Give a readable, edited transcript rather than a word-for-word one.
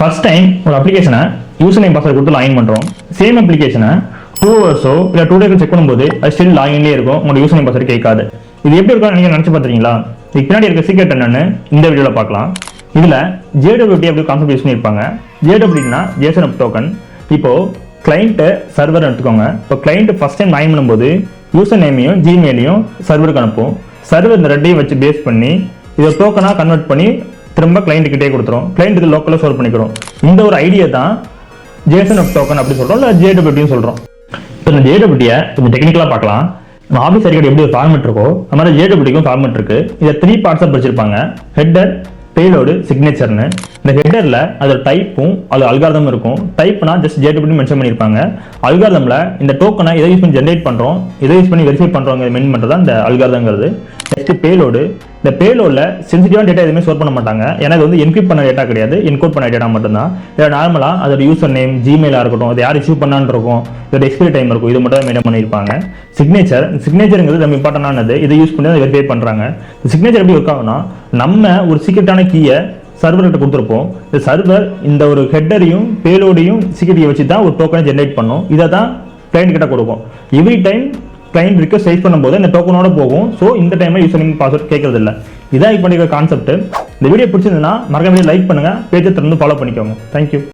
First time ஒரு அப்ளிகேஷனை user name password கொடுத்து லாகின் பண்ணுறோம். சேம் அப்ளிகேஷனை 2 ஹவர்ஸோ இல்லை 2 டேஸ் செக் பண்ணும்போது அது ஸ்டில் லாகின்லேயே இருக்கும். உங்களோட யூசர் நேம் பாஸ்வேர்ட் கேட்காது. இது எப்படி இருக்கும் நீங்கள் நினச்சி பார்த்துருக்கீங்களா? இதுக்கு பின்னாடி இருக்க சீக்ரெட் என்னன்னு இந்த வீடியோவில் பார்க்கலாம். இதில் JWT அப்படி கான்செப்ட் யூஸ் பண்ணியிருப்பாங்க. JWTனா JSON Web Token. இப்போ கிளைண்ட்டு சர்வர் எடுத்துக்கோங்க. இப்போ கிளைண்ட் ஃபர்ஸ்ட் டைம் லாகின் பண்ணும்போது யூசர் நேமையும் ஜிமெயிலையும் சர்வருக்கு அனுப்பும். சர்வர் இந்த ரெண்டையும் வச்சு பேஸ் பண்ணி இதை டோக்கனாக கன்வெர்ட் பண்ணி திரும்ப கிளைண்ட் கிட்டே கொடுத்துரும். கிளைண்ட் இது லோக்கலாக ஸ்டோர் பண்ணிக்கிறோம். இந்த ஒரு ஐடியா தான் JSON Web Token அப்படி சொல்கிறோம், இல்லை JWT சொல்கிறோம். இப்போ இந்த JWT-யை கொஞ்சம் டெக்னிக்கலாக பார்க்கலாம். நம்ம ஆஃபீஸ் சர்டிஃபிகேட் எப்படி ஒரு ஃபார்மெட் இருக்கோ அது மாதிரி JWT-க்கும் ஃபார்மெட் இருக்கு. இதை 3 பார்ட்ஸாக பிரிச்சிருப்பாங்க. Header, payload, சிக்னேச்சர்னு. இந்த ஹெட்டரில் அதோட டைப்பும் அது அல்காரிதம் இருக்கும். டைப்னா ஜஸ்ட் JWT மென்ஷன் பண்ணியிருப்பாங்க. அல்காரிதமில் இந்த டோக்கனை இதை யூஸ் பண்ணி ஜென்ரேட் பண்ணுறோம், இதை யூஸ் பண்ணி வெரிஃபை பண்ணுறோங்க மெயின் பண்ணுறது தான் இந்த அல்காரிதங்கிறது. Next payload. இந்த பேலோடில் சென்சிட்டிவான டேட்டா எதுவுமே ஸ்டோர் பண்ண மாட்டாங்க. ஏன்னா இது வந்து என்கிரிப்ட் பண்ண டேட்டா கிடையாது, என்கோட் பண்ண டேட்டா மட்டும்தான். இதில் நார்மலாக அதோட யூசர் நேம், ஜிமெயிலாக இருக்கட்டும், அது யார் இஷ்யூ பண்ணான்னு இருக்கும், இதோட எக்ஸ்பைரி டைம் இருக்கும், இது மட்டும் தான் மெயின்டைன் பண்ணியிருப்பாங்க. சிக்னேச்சருங்கிறது ரொம்ப இம்பார்ட்டன்டானது. இதை யூஸ் பண்ணி அதை வெரிஃபை பண்ணுறாங்க. சிக்னேச்சர் எப்படி ஒர்க் ஆகும்னா, நம்ம ஒரு சீக்ரெட்டான கீயை சர்வர்கிட்ட கொடுத்துருப்போம். இந்த சர்வர் இந்த ஒரு ஹெட்டரையும் பேலோடையும் சீக்ரெட்டியை வச்சு தான் ஒரு டோக்கனை ஜென்ரேட் பண்ணும். இதை தான் கிளைண்ட் கிட்ட கொடுக்கும். Every time client request rice பண்ணும்போது இந்த டோக்கனோட போகும். ஸோ இந்த டைம்ல யூசர் நேம் பாஸ்வேர்ட் கேட்கறது இல்லை. இதான் இப்போ பண்ணிக்கிற கான்செப்ட். இந்த வீடியோ பிடிச்சிருந்ததுன்னா மறக்காம லைக் பண்ணுங்க, பேஜை திறந்து ஃபாலோ பண்ணிக்கோங்க. தேங்க்யூ.